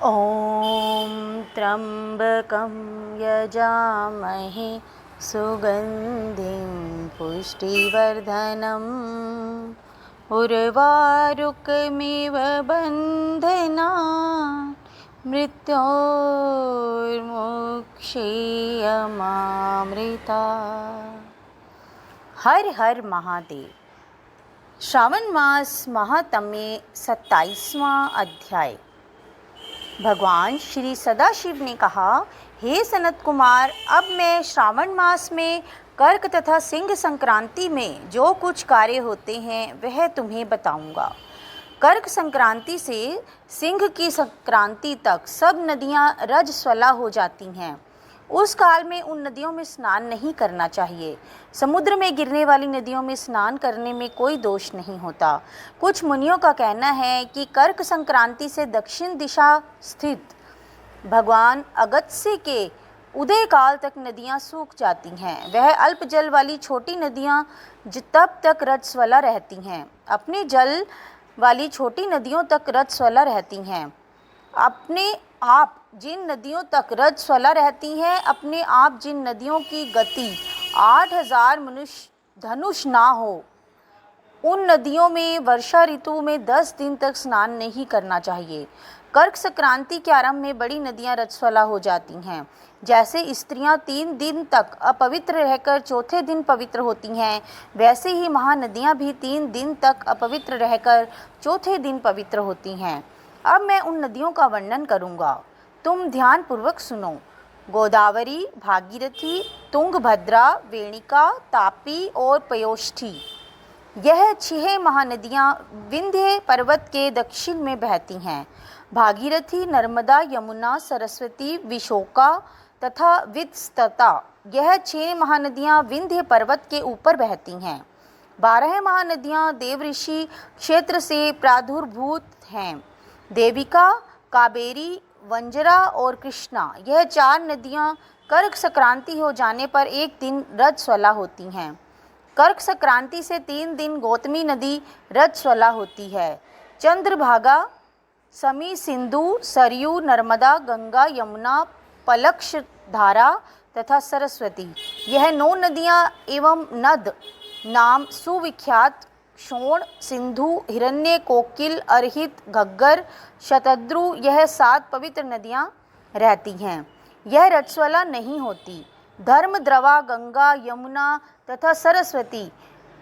ॐ त्र्यम्बकं यजामहे सुगन्धिं पुष्टिवर्धनम् उर्वारुकमिव बन्धनान् मृत्योर्मुक्षीयमामृतात्। हर हर महादेव। श्रावण मास महात्म्य 27वां अध्याय। भगवान श्री सदाशिव ने कहा, हे सनत कुमार, अब मैं श्रावण मास में कर्क तथा सिंह संक्रांति में जो कुछ कार्य होते हैं वह तुम्हें बताऊंगा। कर्क संक्रांति से सिंह की संक्रांति तक सब नदियां रजस्वला हो जाती हैं। उस काल में उन नदियों में स्नान नहीं करना चाहिए। समुद्र में गिरने वाली नदियों में स्नान करने में कोई दोष नहीं होता। कुछ मुनियों का कहना है कि कर्क संक्रांति से दक्षिण दिशा स्थित भगवान अगस्त्य के उदय काल तक नदियां सूख जाती हैं। वह अल्प जल वाली छोटी नदियां तब तक रजस्वला रहती हैं। अपने जल वाली छोटी नदियों तक रजस्वला रहती हैं। अपने आप जिन नदियों तक रजस्वला रहती हैं, अपने आप जिन नदियों की गति 8000 मनुष्य धनुष ना हो, उन नदियों में वर्षा ऋतु में 10 दिन तक स्नान नहीं करना चाहिए। कर्क संक्रांति के आरंभ में बड़ी नदियां रजस्वला हो जाती हैं। जैसे स्त्रियां 3 दिन तक अपवित्र रहकर चौथे दिन पवित्र होती हैं, वैसे ही महानदियां भी 3 दिन तक अपवित्र रहकर चौथे दिन पवित्र होती हैं। अब मैं उन नदियों का वर्णन करूंगा, तुम ध्यान पूर्वक सुनो। गोदावरी, भागीरथी, तुंगभद्रा, वेणिका, तापी और पयोष्ठी, यह 6 महानदियां विंध्य पर्वत के दक्षिण में बहती हैं। भागीरथी, नर्मदा, यमुना, सरस्वती, विशोका तथा वित्सता, यह 6 महानदियां विंध्य पर्वत के ऊपर बहती हैं। 12 महानदियां देवऋषि क्षेत्र से प्रादुर्भूत हैं। देविका, कावेरी, वंजरा और कृष्णा, यह 4 नदियां कर्क संक्रांति हो जाने पर एक दिन रजस्वला होती हैं। कर्क संक्रांति से 3 दिन गौतमी नदी रजस्वला होती है। चंद्रभागा, समी, सिंधु, सरयू, नर्मदा, गंगा, यमुना, पलक्षधारा तथा सरस्वती, यह 9 नदियां एवं नद नाम सुविख्यात शोण, सिंधु, हिरण्य, कोकिल, अर्हित, घग्गर, शतद्रु, यह 7 पवित्र नदियां रहती हैं। यह रजस्वला नहीं होती। धर्मद्रवा, गंगा, यमुना तथा सरस्वती,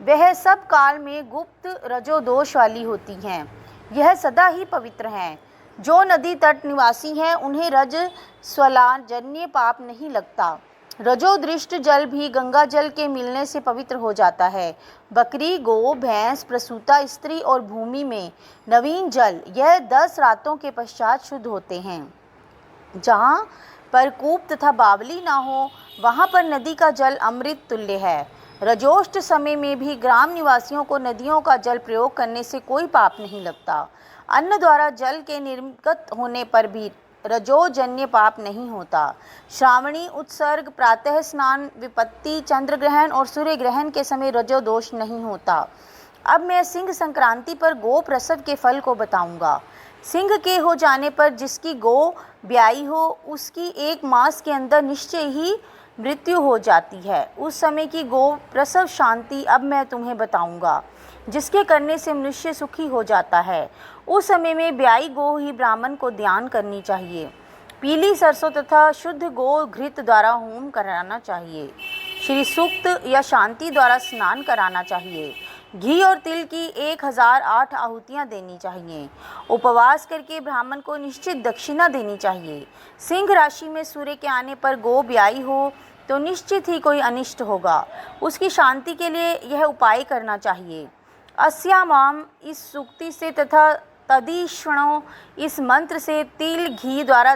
वह सब काल में गुप्त रजोदोष वाली होती हैं। यह सदा ही पवित्र हैं। जो नदी तट निवासी हैं उन्हें रजस्वलाजन्य पाप नहीं लगता। रजोदृष्ट जल भी गंगा जल के मिलने से पवित्र हो जाता है। बकरी, गौ, भैंस, प्रसूता स्त्री और भूमि में नवीन जल, यह 10 रातों के पश्चात शुद्ध होते हैं। जहाँ पर कूप तथा बावली ना हो, वहाँ पर नदी का जल अमृत तुल्य है। रजोष्ट समय में भी ग्राम निवासियों को नदियों का जल प्रयोग करने से कोई पाप नहीं लगता। अन्न द्वारा जल के निर्गत होने पर भी रजोजन्य पाप नहीं होता। श्रावणी उत्सर्ग, प्रातः स्नान, विपत्ति, चंद्र ग्रहण और सूर्य ग्रहण के समय रजोदोष नहीं होता। अब मैं सिंह संक्रांति पर गो प्रसव के फल को बताऊंगा। सिंह के हो जाने पर जिसकी गो ब्याई हो, उसकी 1 मास के अंदर निश्चय ही मृत्यु हो जाती है। उस समय की गो प्रसव शांति अब मैं तुम्हें बताऊंगा, जिसके करने से मनुष्य सुखी हो जाता है। उस समय में ब्याई गो ही ब्राह्मण को ध्यान करनी चाहिए। पीली सरसों तथा शुद्ध गो घृत द्वारा होम कराना चाहिए। श्री सूक्त या शांति द्वारा स्नान कराना चाहिए। घी और तिल की 1008 आहुतियाँ देनी चाहिए। उपवास करके ब्राह्मण को निश्चित दक्षिणा देनी चाहिए। सिंह राशि में सूर्य के आने पर गो ब्याई हो तो निश्चित ही कोई अनिष्ट होगा। उसकी शांति के लिए यह उपाय करना चाहिए। अस्यामाम, इस सूक्ति से तथा तदीक्षणों, इस मंत्र से तिल घी द्वारा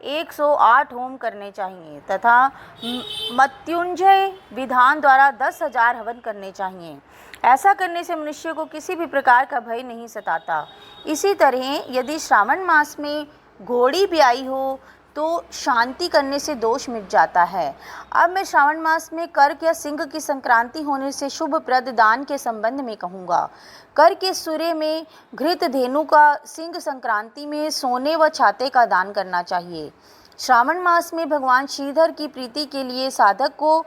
108 होम करने चाहिए तथा मृत्युंजय विधान द्वारा 10,000 हवन करने चाहिए। ऐसा करने से मनुष्य को किसी भी प्रकार का भय नहीं सताता। इसी तरह यदि श्रावण मास में घोड़ी ब्याई हो तो शांति करने से दोष मिट जाता है। अब मैं श्रावण मास में कर्क या सिंह की संक्रांति होने से शुभप्रद दान के संबंध में कहूँगा। कर्क के सूर्य में घृत धेनु का, सिंह संक्रांति में सोने व छाते का दान करना चाहिए। श्रावण मास में भगवान श्रीधर की प्रीति के लिए साधक को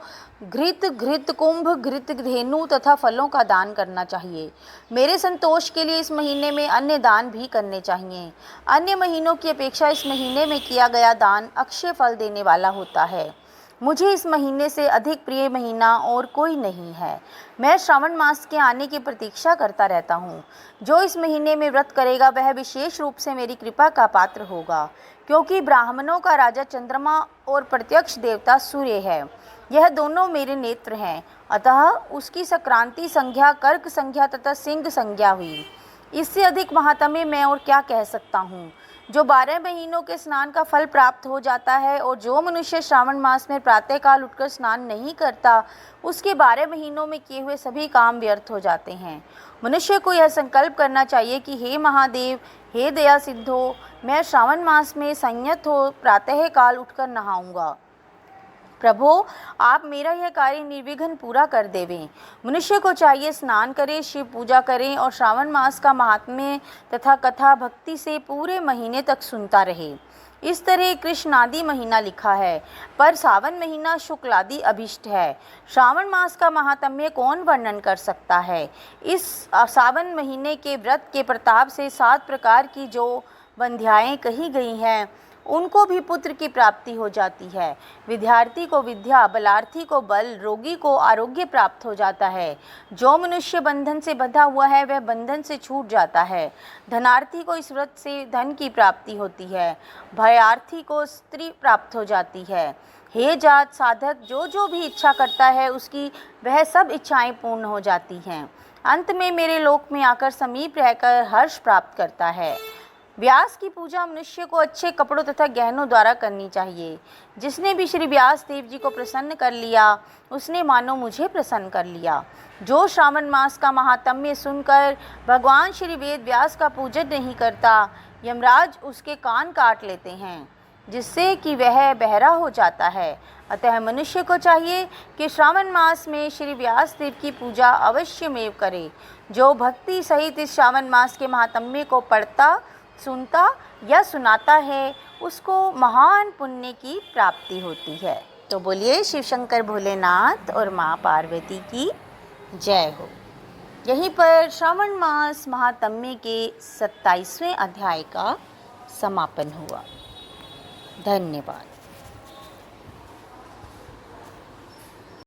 घृत कुंभ, घृत धेनु तथा फलों का दान करना चाहिए। मेरे संतोष के लिए इस महीने में अन्य दान भी करने चाहिए। अन्य महीनों की अपेक्षा इस महीने में किया गया दान अक्षय फल देने वाला होता है। मुझे इस महीने से अधिक प्रिय महीना और कोई नहीं है। मैं श्रावण मास के आने की प्रतीक्षा करता रहता हूँ। जो इस महीने में व्रत करेगा वह विशेष रूप से मेरी कृपा का पात्र होगा, क्योंकि ब्राह्मणों का राजा चंद्रमा और प्रत्यक्ष देवता सूर्य है। यह दोनों मेरे नेत्र हैं, अतः उसकी संक्रांति संज्ञा कर्क संज्ञा तथा सिंह संज्ञा हुई। इससे अधिक महात्म्य मैं और क्या कह सकता हूँ। जो 12 महीनों के स्नान का फल प्राप्त हो जाता है, और जो मनुष्य श्रावण मास में प्रातःकाल उठकर स्नान नहीं करता, उसके 12 महीनों में किए हुए सभी काम व्यर्थ हो जाते हैं। मनुष्य को यह संकल्प करना चाहिए कि हे महादेव, हे दया सिद्धो, मैं श्रावण मास में संयत हो प्रातःकाल उठकर नहाऊंगा। प्रभो, आप मेरा यह कार्य निर्विघ्न पूरा कर देवें। मनुष्य को चाहिए स्नान करे, शिव पूजा करें और श्रावण मास का महात्म्य तथा कथा भक्ति से पूरे महीने तक सुनता रहे। इस तरह कृष्णादि महीना लिखा है, पर सावन महीना शुक्लादि अभिष्ट है। श्रावण मास का महात्म्य कौन वर्णन कर सकता है। इस सावन महीने के व्रत के प्रताप से 7 प्रकार की जो बंध्याएँ कही गई हैं, उनको भी पुत्र की प्राप्ति हो जाती है। विद्यार्थी को विद्या, बलार्थी को बल, रोगी को आरोग्य प्राप्त हो जाता है। जो मनुष्य बंधन से बंधा हुआ है वह बंधन से छूट जाता है। धनार्थी को इस व्रत से धन की प्राप्ति होती है। भयार्थी को स्त्री प्राप्त हो जाती है। हे जात साधक, जो भी इच्छा करता है उसकी वह सब इच्छाएं पूर्ण हो जाती हैं। अंत में मेरे लोक में आकर समीप रहकर हर्ष प्राप्त करता है। व्यास की पूजा मनुष्य को अच्छे कपड़ों तथा गहनों द्वारा करनी चाहिए। जिसने भी श्री व्यास देव जी को प्रसन्न कर लिया, उसने मानो मुझे प्रसन्न कर लिया। जो श्रावण मास का महात्म्य सुनकर भगवान श्री वेद व्यास का पूजन नहीं करता, यमराज उसके कान काट लेते हैं, जिससे कि वह बहरा हो जाता है। अतः मनुष्य को चाहिए कि श्रावण मास में श्री व्यास देव की पूजा अवश्य में करे। जो भक्ति सहित इस श्रावण मास के महात्म्य को पढ़ता, सुनता या सुनाता है, उसको महान पुण्य की प्राप्ति होती है। तो बोलिए शिव शंकर भोलेनाथ और माँ पार्वती की जय हो। यहीं पर श्रावण मास महात्म्य के 27वें अध्याय का समापन हुआ। धन्यवाद।